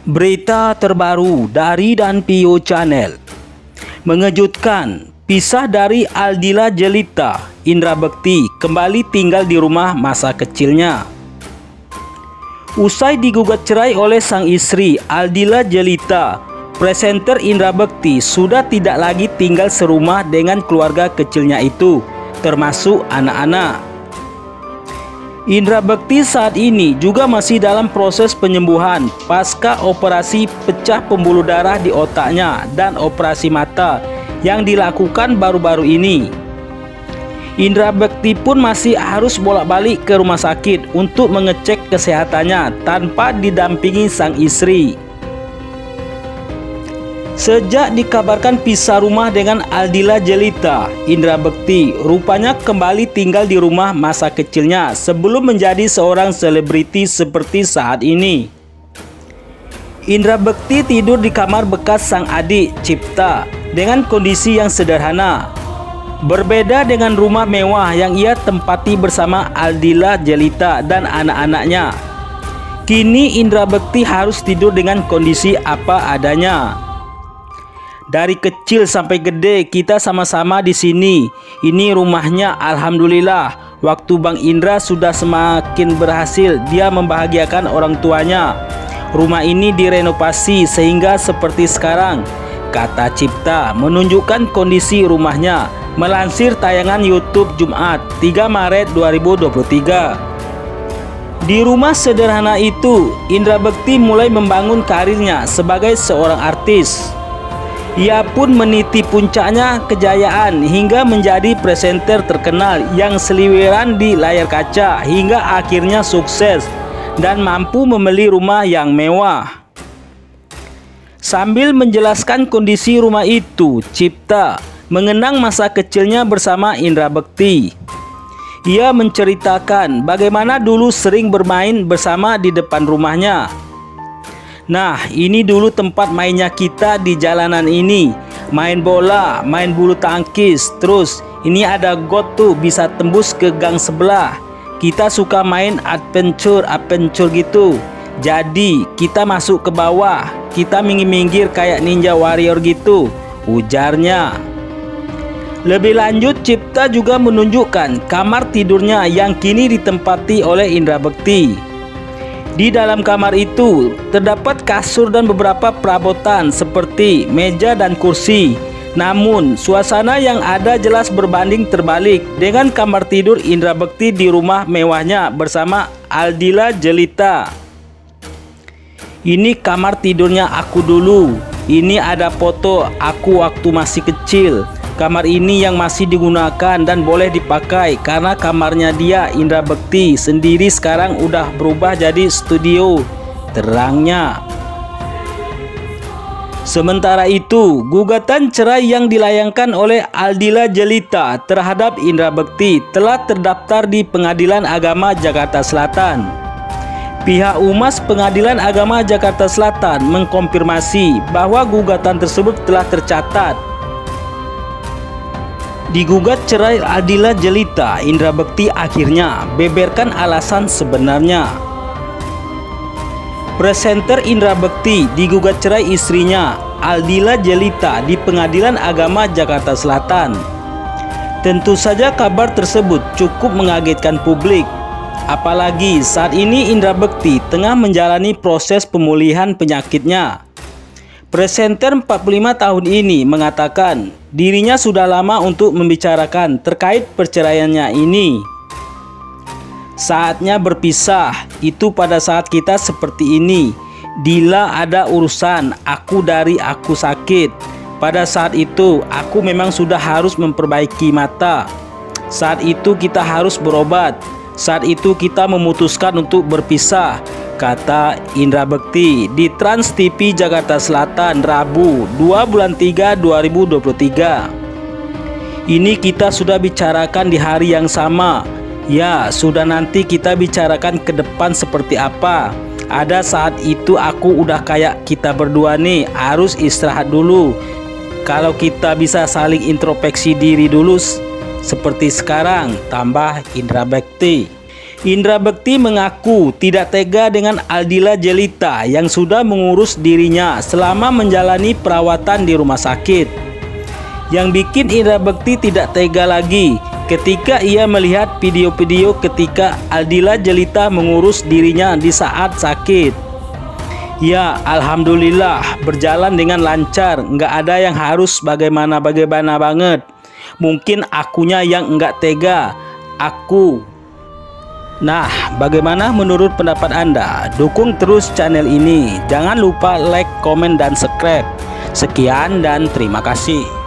Berita terbaru dari Danpio Channel. Mengejutkan, pisah dari Aldila Jelita, Indra Bekti kembali tinggal di rumah masa kecilnya. Usai digugat cerai oleh sang istri Aldila Jelita, presenter Indra Bekti sudah tidak lagi tinggal serumah dengan keluarga kecilnya itu, termasuk anak-anak. Indra Bekti saat ini juga masih dalam proses penyembuhan pasca operasi pecah pembuluh darah di otaknya dan operasi mata yang dilakukan baru-baru ini. Indra Bekti pun masih harus bolak-balik ke rumah sakit untuk mengecek kesehatannya tanpa didampingi sang istri. Sejak dikabarkan pisah rumah dengan Aldila Jelita, Indra Bekti rupanya kembali tinggal di rumah masa kecilnya sebelum menjadi seorang selebriti seperti saat ini. Indra Bekti tidur di kamar bekas sang adik Cipta dengan kondisi yang sederhana. Berbeda dengan rumah mewah yang ia tempati bersama Aldila Jelita dan anak-anaknya. Kini Indra Bekti harus tidur dengan kondisi apa adanya. Dari kecil sampai gede kita sama-sama di sini. Ini rumahnya, alhamdulillah. Waktu Bang Indra sudah semakin berhasil, dia membahagiakan orang tuanya. Rumah ini direnovasi sehingga seperti sekarang, kata Cipta menunjukkan kondisi rumahnya melansir tayangan YouTube Jumat 3 Maret 2023. Di rumah sederhana itu, Indra Bekti mulai membangun karirnya sebagai seorang artis. Ia pun meniti puncaknya kejayaan hingga menjadi presenter terkenal yang seliweran di layar kaca hingga akhirnya sukses dan mampu membeli rumah yang mewah. Sambil menjelaskan kondisi rumah itu, Cipta mengenang masa kecilnya bersama Indra Bekti. Ia menceritakan bagaimana dulu sering bermain bersama di depan rumahnya. Nah, ini dulu tempat mainnya kita di jalanan ini. Main bola, main bulu tangkis. Terus ini ada got tuh bisa tembus ke gang sebelah. Kita suka main adventure gitu. Jadi kita masuk ke bawah. Kita minggir-minggir kayak ninja warrior gitu, ujarnya. Lebih lanjut, Cipta juga menunjukkan kamar tidurnya yang kini ditempati oleh Indra Bekti. Di dalam kamar itu terdapat kasur dan beberapa perabotan seperti meja dan kursi. Namun suasana yang ada jelas berbanding terbalik dengan kamar tidur Indra Bekti di rumah mewahnya bersama Aldila Jelita. Ini kamar tidurnya aku dulu. Ini ada foto aku waktu masih kecil. Kamar ini yang masih digunakan dan boleh dipakai karena kamarnya dia, Indra Bekti, sendiri sekarang udah berubah jadi studio, terangnya. Sementara itu, gugatan cerai yang dilayangkan oleh Aldila Jelita terhadap Indra Bekti telah terdaftar di Pengadilan Agama Jakarta Selatan. Pihak Humas Pengadilan Agama Jakarta Selatan mengkonfirmasi bahwa gugatan tersebut telah tercatat. Digugat cerai Aldila Jelita, Indra Bekti akhirnya beberkan alasan sebenarnya. Presenter Indra Bekti digugat cerai istrinya Aldila Jelita di Pengadilan Agama Jakarta Selatan. Tentu saja kabar tersebut cukup mengagetkan publik. Apalagi saat ini Indra Bekti tengah menjalani proses pemulihan penyakitnya. Presenter 45 tahun ini mengatakan dirinya sudah lama untuk membicarakan terkait perceraiannya ini. Saatnya berpisah, itu pada saat kita seperti ini. Dila ada urusan, aku sakit. Pada saat itu, aku memang sudah harus memperbaiki mata. Saat itu kita harus berobat. Saat itu kita memutuskan untuk berpisah, kata Indra Bekti di Trans TV Jakarta Selatan Rabu 2 bulan 3 2023. Ini kita sudah bicarakan di hari yang sama. Ya, sudah nanti kita bicarakan ke depan seperti apa. Ada saat itu aku udah kayak kita berdua nih harus istirahat dulu. Kalau kita bisa saling introspeksi diri dulu seperti sekarang, tambah Indra Bekti. Indra Bekti mengaku tidak tega dengan Aldila Jelita yang sudah mengurus dirinya selama menjalani perawatan di rumah sakit. Yang bikin Indra Bekti tidak tega lagi ketika ia melihat video-video ketika Aldila Jelita mengurus dirinya di saat sakit. Ya, alhamdulillah berjalan dengan lancar, nggak ada yang harus bagaimana-bagaimana banget. Mungkin akunya yang nggak tega, aku. Nah, bagaimana menurut pendapat Anda? Dukung terus channel ini. Jangan lupa like, komen, dan subscribe. Sekian dan terima kasih.